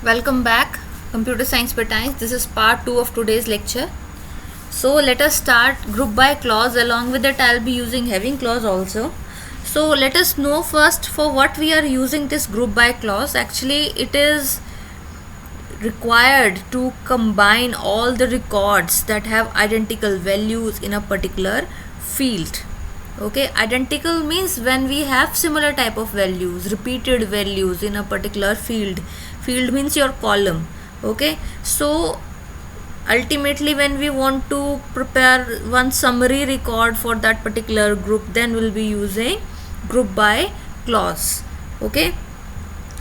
Welcome back, Computer Science Betimes. This is part 2 of today's lecture. So let us start group by clause. Along with it, I'll be using having clause also. So let us know first for what we are using this group by clause. Actually, it is required to combine all the records that have identical values in a particular field. Okay, identical means when we have similar type of values, repeated values in a particular field. Field means your column. Okay, so ultimately when we want to prepare one summary record for that particular group, then we'll be using group by clause. Okay,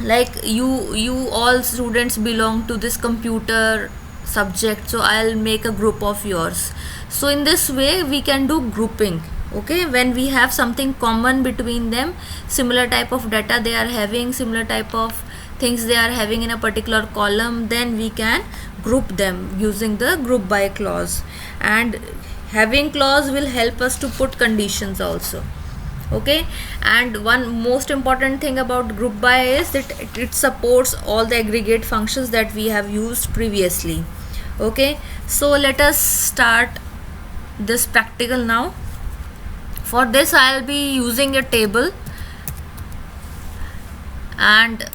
like you all students belong to this computer subject, so I'll make a group of yours. So in this way we can do grouping. Okay, when we have something common between them, similar type of data they are having, similar type of things they are having in a particular column, then we can group them using the group by clause. And having clause will help us to put conditions also. Okay, and one most important thing about group by is that it supports all the aggregate functions that we have used previously. Okay, so let us start this practical now. For this I'll be using a table, and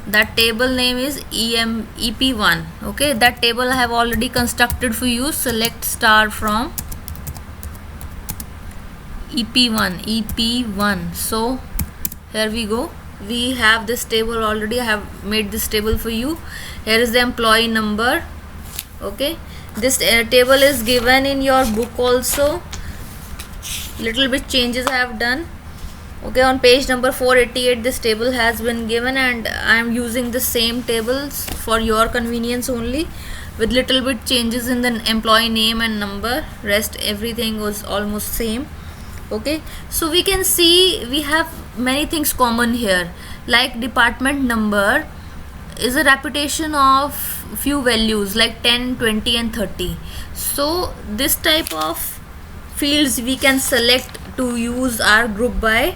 that table name is EP1. Okay, that table I have already constructed for you. Select star from EP1. So here we go, we have this table already. I have made this table for you. Here is the employee number. Okay, this table is given in your book also. Little bit changes I have done. Okay, on page number 488 this table has been given, and I am using the same tables for your convenience only, with little bit changes in the employee name and number. Rest everything was almost same. Okay, so we can see we have many things common here, like department number is a repetition of few values like 10, 20 and 30. So this type of fields we can select to use our group by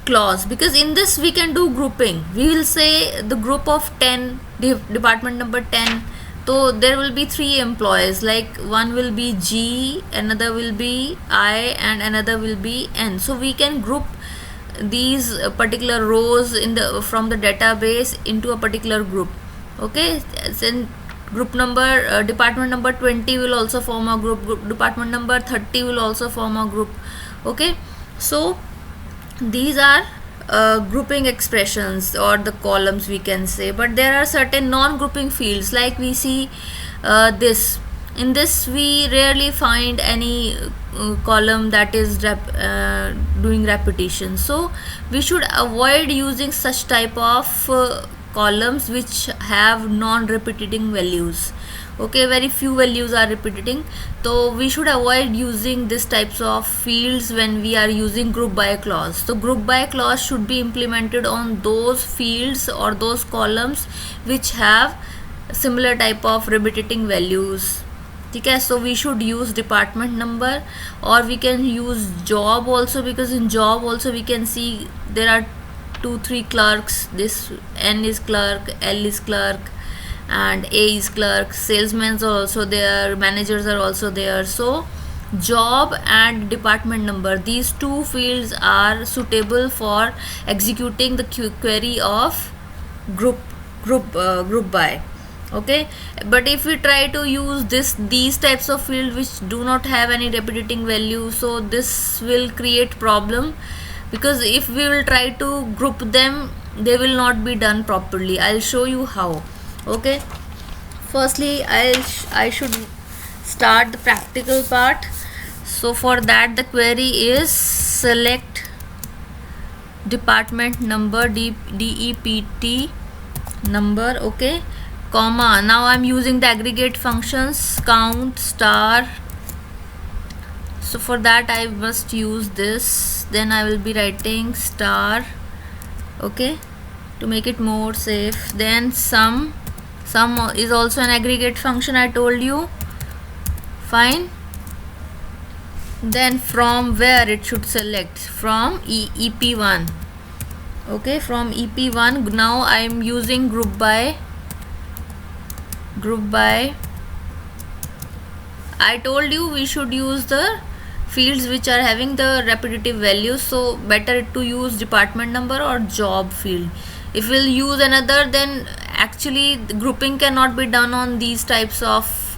clause, because in this we can do grouping. We will say the group of 10, department number 10, so there will be 3 employees, like one will be G, another will be I, and another will be N. So we can group these particular rows in the from the database into a particular group. Okay, then group number department number 20 will also form a group, department number 30 will also form a group. Okay, so these are grouping expressions or the columns we can say. But there are certain non-grouping fields, like we see this. In this we rarely find any column that is doing repetition, so we should avoid using such type of columns which have non-repeating values. Okay, very few values are repeating, so we should avoid using these types of fields when we are using group by clause. So group by clause should be implemented on those fields or those columns which have similar type of repeating values. Okay, so we should use department number, or we can use job also, because in job also we can see there are 2-3 clerks. This N is clerk, L is clerk, and A is clerk. Salesmen are also there, managers are also there. So job and department number, these 2 fields are suitable for executing the query of group by. Okay, but if we try to use these types of field which do not have any repeating value, so this will create problem, because if we will try to group them, they will not be done properly. I'll show you how. Okay, firstly I should start the practical part. So for that the query is select department number, DEPT number. Okay, comma, now I'm using the aggregate functions count star. So for that I must use this, then I will be writing star. Okay, to make it more safe. Then sum is also an aggregate function, I told you. Fine. Then from where it should select, from EP1. Okay, from EP1 now I am using group by. I told you we should use the fields which are having the repetitive values, so better to use department number or job field. If we'll use another, then actually the grouping cannot be done on these types of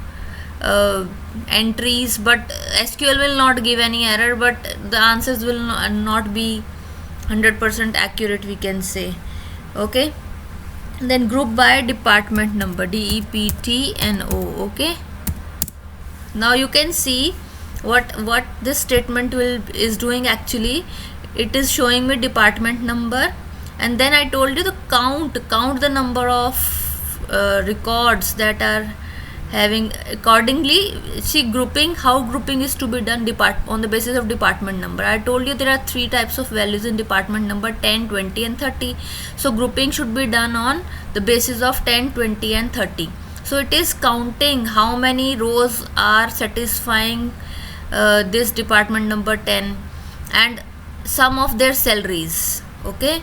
entries, but SQL will not give any error, but the answers will not be 100% accurate, we can say. Okay, then group by department number, DEPTNO. Okay, now you can see what this statement is doing. Actually it is showing me department number, and then I told you the count the number of records that are having. Accordingly, see, how grouping is to be done on the basis of department number. I told you there are 3 types of values in department number: 10, 20 and 30. So grouping should be done on the basis of 10, 20 and 30. So it is counting how many rows are satisfying this department number 10 and sum of their salaries. Okay,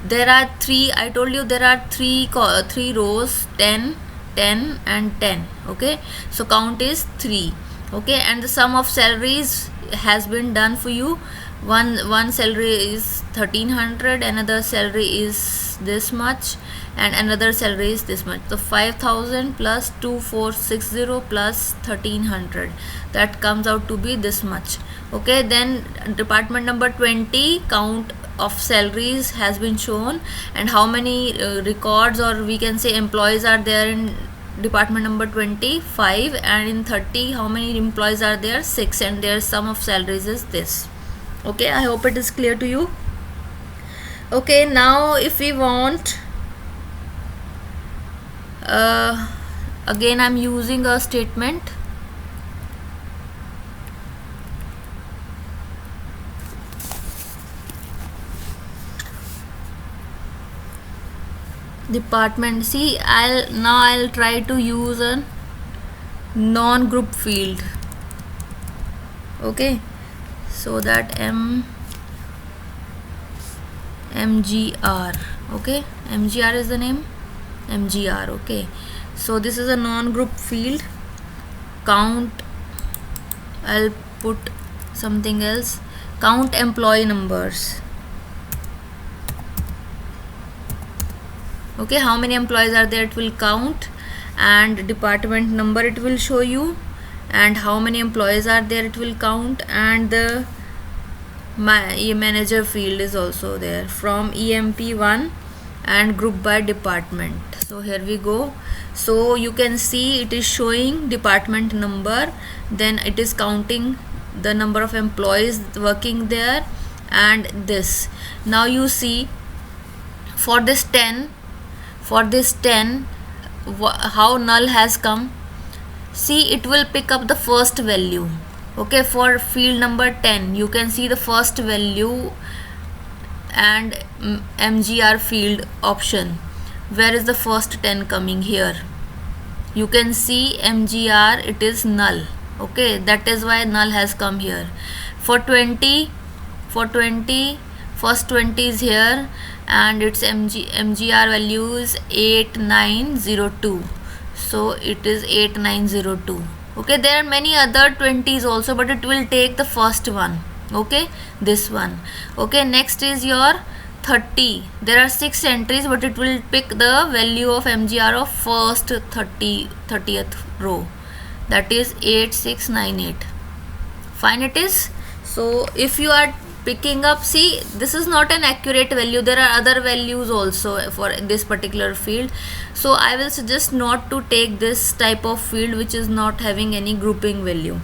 there are 3, I told you there are 3 rows: 10, 10 and 10. Okay, so count is 3. Okay, and the sum of salaries has been done for you. One salary is 1300, another salary is this much, and another salary is this much. So 5000 plus 2460 plus 1300, that comes out to be this much. Okay, then department number 20, count of salaries has been shown, and how many records, or we can say employees, are there in department number 25, and in 30 how many employees are there? 6, and their sum of salaries is this. Okay, I hope it is clear to you. Okay, now if we want again I'm using a statement. Department, see, I'll try to use a non-group field. Okay, so that MGR. Okay, MGR is the name, MGR. Okay, so this is a non-group field. Count, I'll put something else, count employee numbers. Okay, how many employees are there, it will count, and department number it will show you, and how many employees are there it will count, and the manager field is also there from EMP1 and group by department. So here we go. So you can see it is showing department number, then it is counting the number of employees working there, and this. Now you see, for this 10, how null has come. See, it will pick up the first value. Okay, for field number 10 you can see the first value and MGR field option. Where is the first 10 coming? Here you can see MGR, it is null. Okay, that is why null has come here. For 20, first 20 is here, and its MGR value is 8902. So it is 8902. Okay, there are many other 20s also, but it will take the first one. Okay, this one. Okay, next is your 30. There are 6 entries, but it will pick the value of MGR of first 30th row, that is 8698. Fine, it is. So if you are picking up, see, this is not an accurate value, there are other values also for this particular field. So I will suggest not to take this type of field which is not having any grouping value.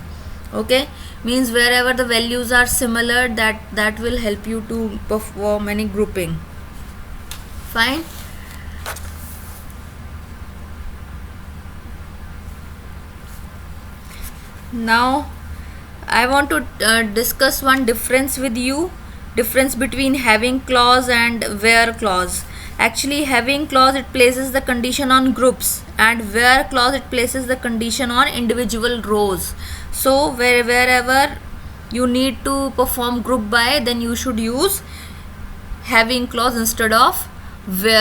Okay, means wherever the values are similar, that will help you to perform any grouping. Fine. Now I want to discuss one difference with you, difference between having clause and where clause. Actually, having clause, it places the condition on groups, and where clause, it places the condition on individual rows. So wherever you need to perform group by, then you should use having clause instead of where